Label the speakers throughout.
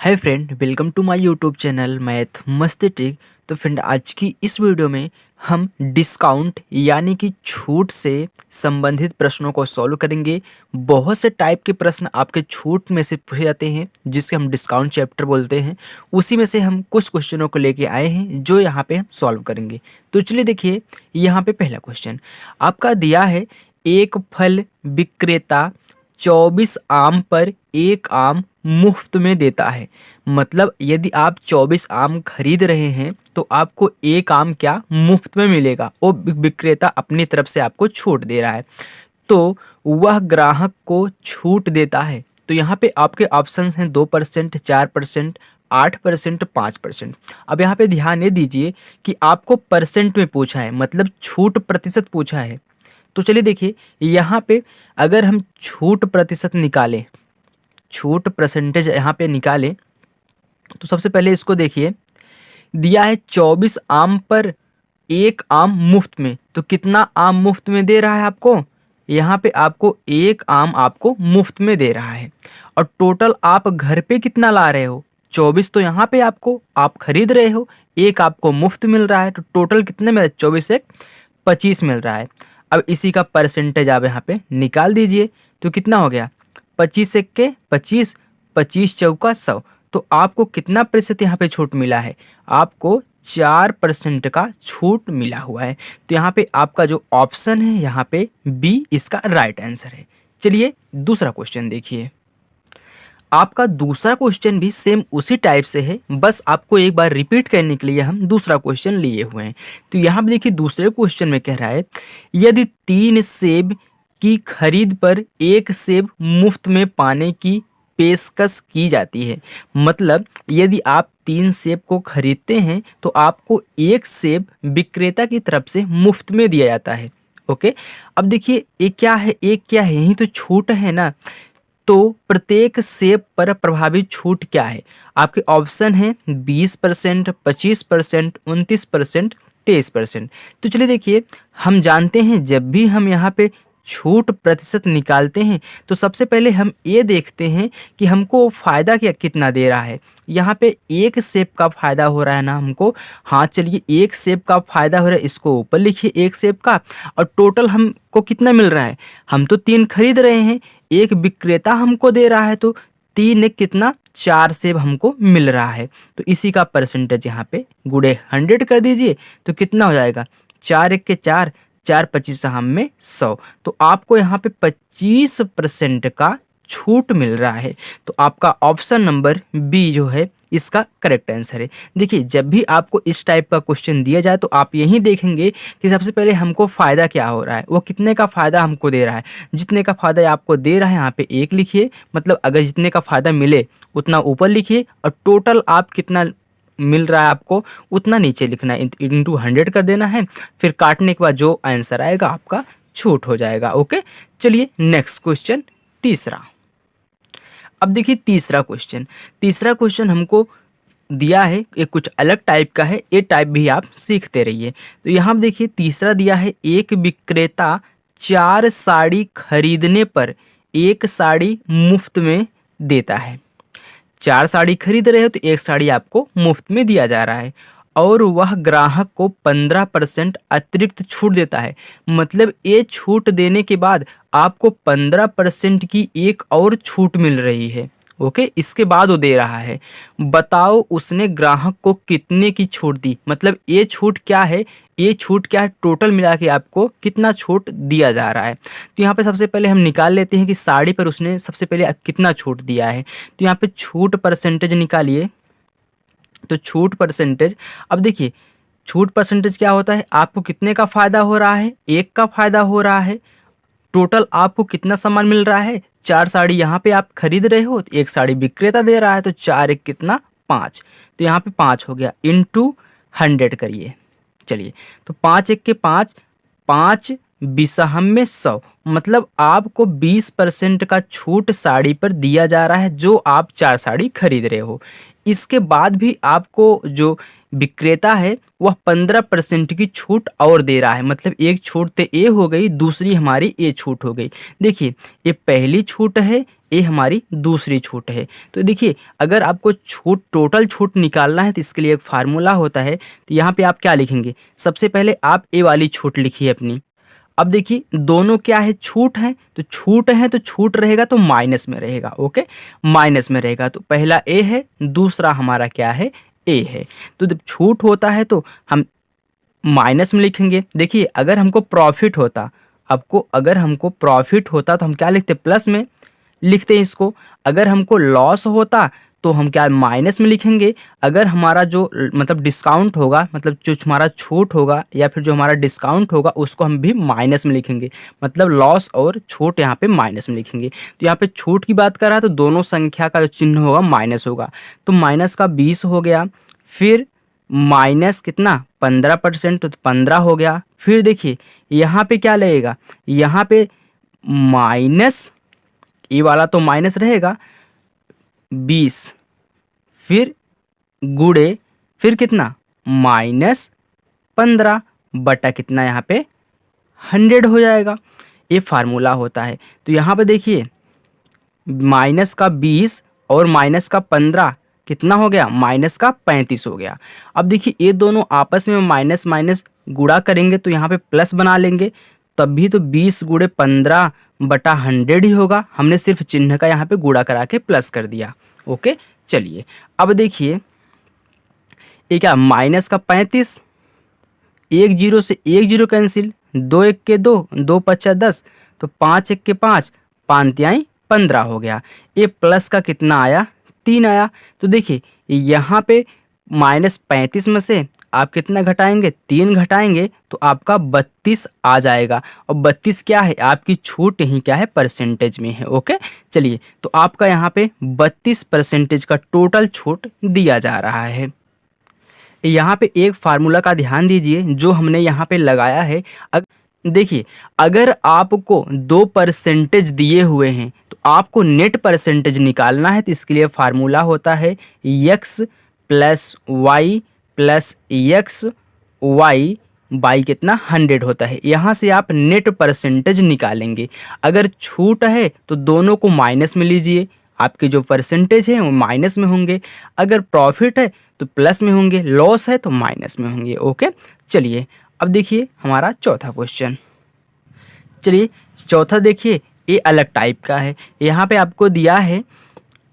Speaker 1: Hi friend, welcome to my YouTube channel Math Masti Trick. तो friend, आज की इस वीडियो में हम डिस्काउंट यानी कि छूट से संबंधित प्रश्नों को सॉल्व करेंगे। बहुत से टाइप के प्रश्न आपके छूट में से पूछे जाते हैं, जिसके हम डिस्काउंट चैप्टर बोलते हैं। उसी में से हम कुछ क्वेश्चनों को लेके आए हैं जो यहाँ पे हम सॉल्व करेंगे। तो चलिए देखिए, यहाँ पे पहला क्वेश्चन आपका दिया है। एक फल विक्रेता 24 आम पर एक आम मुफ्त में देता है। मतलब यदि आप 24 आम खरीद रहे हैं तो आपको एक आम क्या मुफ्त में मिलेगा। वो विक्रेता अपनी तरफ से आपको छूट दे रहा है, तो वह ग्राहक को छूट देता है। तो यहाँ पे आपके ऑप्शंस हैं 2%, 4%, 8%, 5%। अब यहाँ पे ध्यान ये दीजिए कि आपको परसेंट में पूछा है, मतलब छूट प्रतिशत पूछा है। तो चलिए देखिए, यहाँ पे अगर हम छूट प्रतिशत निकालें, छूट परसेंटेज यहाँ पे निकालें, तो सबसे पहले इसको देखिए। दिया है 24 आम पर एक आम मुफ्त में, तो कितना आम मुफ्त में दे रहा है आपको? यहाँ पे आपको एक आम आपको मुफ्त में दे रहा है। और टोटल आप घर पे कितना ला रहे हो? 24 तो यहाँ पे आपको आप खरीद रहे हो, एक आपको मुफ्त मिल रहा है, तो टोटल कितने में? 24 से 25 मिल रहा है। अब इसी का परसेंटेज आप यहाँ पे निकाल दीजिए, तो कितना हो गया? 25 एक के 25, 25 चौका 100। तो आपको कितना प्रतिशत यहाँ पे छूट मिला है? आपको 4% का छूट मिला हुआ है। तो यहाँ पे आपका जो ऑप्शन है यहाँ पे बी इसका राइट आंसर है। चलिए दूसरा क्वेश्चन देखिए। आपका दूसरा क्वेश्चन भी सेम उसी टाइप से है, बस आपको एक बार रिपीट करने के लिए हम दूसरा क्वेश्चन लिए हुए हैं। तो यहाँ पे देखिए, दूसरे क्वेश्चन में कह रहा है, यदि 3 सेब की खरीद पर एक सेब मुफ्त में पाने की पेशकश की जाती है। मतलब यदि आप 3 सेब को खरीदते हैं तो आपको एक सेब विक्रेता की तरफ से मुफ्त में दिया जाता है। ओके, अब देखिए एक क्या है, एक क्या है, यही तो छूट है ना। तो प्रत्येक सेब पर प्रभावी छूट क्या है? आपके ऑप्शन है 20%, 25%, 29%, 23%। तो चलिए देखिए, हम जानते हैं जब भी हम यहाँ पे छूट प्रतिशत निकालते हैं तो सबसे पहले हम ये देखते हैं कि हमको फ़ायदा क्या कितना दे रहा है। यहाँ पे एक सेब का फ़ायदा हो रहा है ना हमको। हाँ चलिए, एक सेब का फ़ायदा हो रहा है, इसको ऊपर लिखिए, एक सेब का। और टोटल हमको कितना मिल रहा है? हम तो 3 खरीद रहे हैं, एक विक्रेता हमको दे रहा है, तो 3 एक कितना? 4 सेब हमको मिल रहा है। तो इसी का परसेंटेज यहाँ पे गुणे 100 कर दीजिए, तो कितना हो जाएगा? 4 एक के 4, 4 25 हम में 100। तो आपको यहाँ पे 25% का छूट मिल रहा है। तो आपका ऑप्शन नंबर बी जो है इसका करेक्ट आंसर है। देखिए, जब भी आपको इस टाइप का क्वेश्चन दिया जाए तो आप यही देखेंगे कि सबसे पहले हमको फ़ायदा क्या हो रहा है, वो कितने का फ़ायदा हमको दे रहा है। जितने का फ़ायदा आपको दे रहा है यहाँ पे 1 लिखिए, मतलब अगर जितने का फ़ायदा मिले उतना ऊपर लिखिए, और टोटल आप कितना मिल रहा है आपको उतना नीचे लिखना है, इंटू 100 कर देना है। फिर काटने के बाद जो आंसर आएगा आपका छूट हो जाएगा। ओके, चलिए नेक्स्ट क्वेश्चन तीसरा। अब देखिए तीसरा क्वेश्चन हमको दिया है, ये कुछ अलग टाइप का है, ये टाइप भी आप सीखते रहिए। तो यहाँ देखिए तीसरा दिया है, एक विक्रेता 4 साड़ी खरीदने पर एक साड़ी मुफ्त में देता है। 4 साड़ी खरीद रहे हो तो एक साड़ी आपको मुफ्त में दिया जा रहा है, और वह ग्राहक को 15% अतिरिक्त छूट देता है। मतलब ये छूट देने के बाद आपको 15% की एक और छूट मिल रही है। ओके, इसके बाद वो दे रहा है। बताओ उसने ग्राहक को कितने की छूट दी? मतलब ये छूट क्या है, ये छूट क्या है, टोटल मिला के आपको कितना छूट दिया जा रहा है। तो यहाँ पे सबसे पहले हम निकाल लेते हैं कि साड़ी पर उसने सबसे पहले कितना छूट दिया है। तो यहाँ पे छूट परसेंटेज निकालिए। तो छूट परसेंटेज, अब देखिए छूट परसेंटेज क्या होता है, आपको कितने का फ़ायदा हो रहा है? 1 का फ़ायदा हो रहा है। टोटल आपको कितना सामान मिल रहा है? 4 साड़ी यहाँ पे आप खरीद रहे हो, तो एक साड़ी विक्रेता दे रहा है, तो 4 एक कितना? 5। तो यहाँ पे 5 हो गया, इंटू 100 करिए। चलिए, तो 5 एक के 5, 5 बिसहम में 100। मतलब आपको 20% का छूट साड़ी पर दिया जा रहा है, जो आप 4 साड़ी खरीद रहे हो। इसके बाद भी आपको जो विक्रेता है वह 15% की छूट और दे रहा है। मतलब एक छूट तो ए हो गई, दूसरी हमारी ए छूट हो गई। देखिए ये पहली छूट है, ये हमारी दूसरी छूट है। तो देखिए अगर आपको छूट टोटल छूट निकालना है तो इसके लिए एक फार्मूला होता है। तो यहाँ पे आप क्या लिखेंगे, सबसे पहले आप ए वाली छूट लिखिए अपनी। अब देखिए दोनों क्या है, छूट है, तो छूट है तो छूट रहेगा तो माइनस में रहेगा। ओके, माइनस में रहेगा तो पहला ए है, दूसरा हमारा क्या है, ए है। तो जब छूट होता है तो हम माइनस में लिखेंगे। देखिए अगर हमको प्रॉफिट होता, अगर हमको प्रॉफिट होता तो हम क्या लिखते, प्लस में लिखते हैं इसको। अगर हमको लॉस होता तो हम क्या माइनस में लिखेंगे। अगर हमारा जो मतलब डिस्काउंट होगा, मतलब जो हमारा छूट होगा या फिर जो हमारा डिस्काउंट होगा उसको हम भी माइनस में लिखेंगे। मतलब लॉस और छूट यहाँ पे माइनस में लिखेंगे। तो यहाँ पे छूट की बात कर रहा है तो दोनों संख्या का जो चिन्ह होगा माइनस होगा। तो माइनस का 20 हो गया, फिर माइनस कितना 15%, तो 15 हो गया। फिर देखिए यहाँ पे क्या लगेगा, यहाँ पे माइनस, ये वाला तो माइनस रहेगा 20, फिर गुड़े, फिर कितना -15 बटा कितना यहाँ पे 100 हो जाएगा। ये फार्मूला होता है। तो यहाँ पे देखिए माइनस का 20 और माइनस का 15 कितना हो गया, माइनस का 35 हो गया। अब देखिए ये दोनों आपस में माइनस माइनस गुणा करेंगे तो यहाँ पे प्लस बना लेंगे, तब भी तो 20 गुणे 15 बटा 100 ही होगा। हमने सिर्फ चिन्ह का यहाँ पे गुणा करा के प्लस कर दिया। ओके, चलिए अब देखिए ये क्या, माइनस का 35, एक जीरो से एक जीरो कैंसिल, 2 1 के 2, 2 5 10, तो 5 1 के 5, 5 तिहाई 15 हो गया। ये प्लस का कितना आया, 3 आया। तो देखिए यहाँ पे -35 में से आप कितना घटाएंगे, 3 घटाएंगे तो आपका 32 आ जाएगा। और 32 क्या है, आपकी छूट ही क्या है, परसेंटेज में है। ओके, चलिए तो आपका यहाँ पे 32% का टोटल छूट दिया जा रहा है। यहाँ पे एक फार्मूला का ध्यान दीजिए जो हमने यहाँ पे लगाया है। देखिए अगर आपको 2% दिए हुए हैं तो आपको नेट परसेंटेज निकालना है। तो इसके लिए फार्मूला होता है x plus y plus x y by कितना 100 होता है। यहाँ से आप नेट परसेंटेज निकालेंगे। अगर छूट है तो दोनों को माइनस में लीजिए, आपके जो परसेंटेज है वो माइनस में होंगे। अगर प्रॉफिट है तो प्लस में होंगे, लॉस है तो माइनस में होंगे। ओके, चलिए अब देखिए हमारा चौथा क्वेश्चन। चलिए चौथा देखिए, ये अलग टाइप का है। यहाँ पे आपको दिया है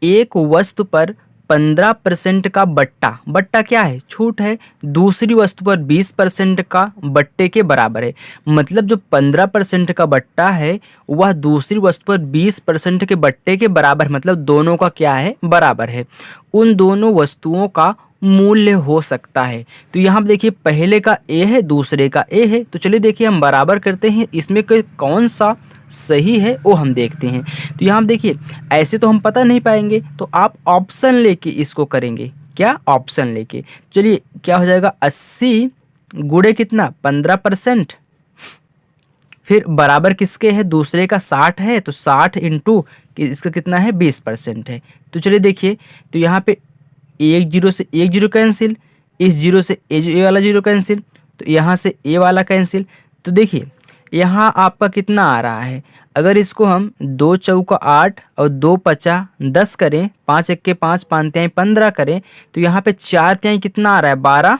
Speaker 1: एक वस्तु पर 15% का बट्टा क्या है, छूट है, दूसरी वस्तु पर 20% का बट्टे के बराबर है। मतलब जो 15% का बट्टा है वह दूसरी वस्तु पर 20% के बट्टे के बराबर, मतलब दोनों का क्या है, बराबर है। उन दोनों वस्तुओं का मूल्य हो सकता है। तो यहाँ देखिए पहले का ए है, दूसरे का ए है। तो चलिए देखिए हम बराबर करते हैं, इसमें कौन सा सही है वो हम देखते हैं। तो यहाँ देखिए ऐसे तो हम पता नहीं पाएंगे, तो आप ऑप्शन लेके इसको करेंगे। क्या, ऑप्शन लेके। चलिए क्या हो जाएगा, 80 गुणे कितना 15%, फिर बराबर किसके है, दूसरे का 60 है, तो 60 इंटू इसका कितना है 20% है। तो चलिए देखिए, तो यहाँ पे एक जीरो से एक जीरो कैंसिल, इस जीरो से ए वाला जीरो कैंसिल, तो यहाँ से ए वाला कैंसिल। तो देखिए यहाँ आपका कितना आ रहा है, अगर इसको हम 2 चौका 8 और 2 पचा 10 करें, 5 1 के 5, 5 तिहाई 15 करें, तो यहाँ पे 4 तिहाई कितना आ रहा है 12,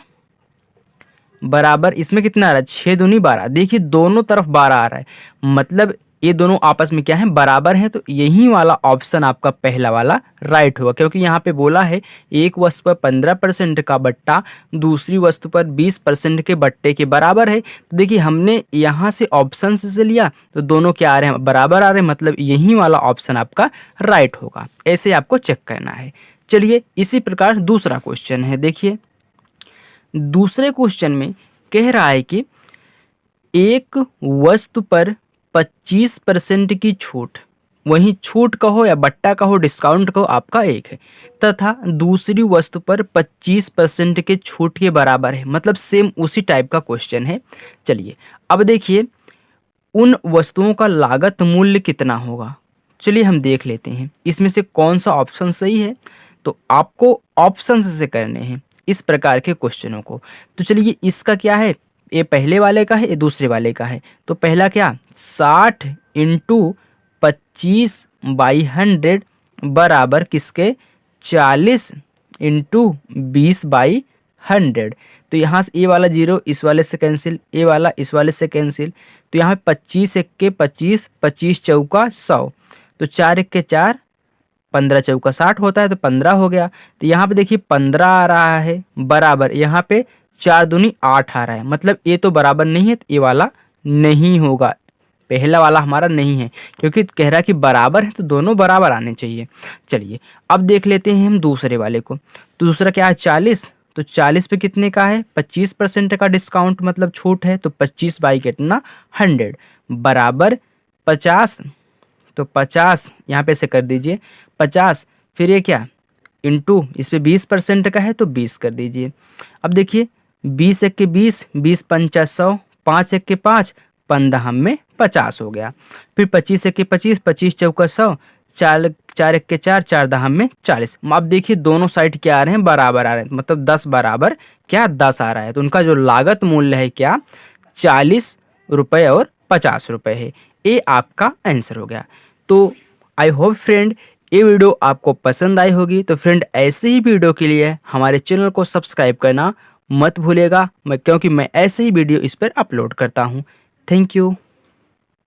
Speaker 1: बराबर इसमें कितना आ रहा है 6 दूनी 12। देखिए दोनों तरफ 12 आ रहा है, मतलब ये दोनों आपस में क्या है, बराबर हैं। तो यही वाला ऑप्शन आपका पहला वाला राइट होगा, क्योंकि यहाँ पे बोला है एक वस्तु पर 15% का बट्टा दूसरी वस्तु पर 20% के बट्टे के बराबर है। तो देखिए हमने यहाँ से ऑप्शन से लिया तो दोनों क्या आ रहे हैं, बराबर आ रहे हैं, मतलब यही वाला ऑप्शन आपका राइट होगा। ऐसे आपको चेक करना है। चलिए इसी प्रकार दूसरा क्वेश्चन है। देखिए दूसरे क्वेश्चन में कह रहा है कि एक वस्तु पर 25% की छूट, वहीं छूट कहो या बट्टा कहो डिस्काउंट कहो आपका एक है, तथा दूसरी वस्तु पर 25% के छूट के बराबर है। मतलब सेम उसी टाइप का क्वेश्चन है। चलिए अब देखिए उन वस्तुओं का लागत मूल्य कितना होगा। चलिए हम देख लेते हैं इसमें से कौन सा ऑप्शन सही है। तो आपको ऑप्शन से करने हैं। इस प्रकार के क्वेश्चनों को। तो चलिए इसका क्या है, ये पहले वाले का है, ये दूसरे वाले का है। तो पहला क्या, 60 इंटू 25/100 बराबर किसके, 40 इंटू 20/100। तो यहाँ से ये वाला 0 इस वाले से कैंसिल, ये वाला इस वाले से कैंसिल। तो यहाँ 25 एक्के 25, 25 चौका 100, तो 4 एक्के 4, 15 चौका 60 होता है, तो 15 हो गया। तो यहाँ पे देखिए 15 आ रहा है बराबर, यहाँ पे 4 दूनी 8 आ रहा है, मतलब ये तो बराबर नहीं है, तो ये वाला नहीं होगा, पहला वाला हमारा नहीं है, क्योंकि कह रहा है कि बराबर है तो दोनों बराबर आने चाहिए। चलिए अब देख लेते हैं हम दूसरे वाले को। तो दूसरा क्या है, 40, तो 40 पे कितने का है, 25% का डिस्काउंट मतलब छूट है, तो 25 बाई कितना, 100 बराबर 50। तो 50 यहाँ पे से कर दीजिए 50, फिर ये क्या इंटू, इस पे 20% का है तो 20 कर दीजिए। अब देखिए 20 एक्के 20, 20 पंचा 100, 5 एक्के 5, 15 में 50 हो गया। फिर 25 एक्के 25, 25 चौका 100, 4 एक्के 4, 4 दहम में 40। अब देखिए दोनों साइड क्या आ रहे हैं, बराबर आ रहे हैं, मतलब 10 बराबर क्या 10 आ रहा है। तो उनका जो लागत मूल्य है क्या, 40 रुपये और 50 रुपये है। ये आपका आंसर हो गया। तो आई होप फ्रेंड ये वीडियो आपको पसंद आई होगी। तो फ्रेंड ऐसे ही वीडियो के लिए हमारे चैनल को सब्सक्राइब करना मत भूलिएगा, क्योंकि मैं ऐसे ही वीडियो इस पर अपलोड करता हूँ। Thank you.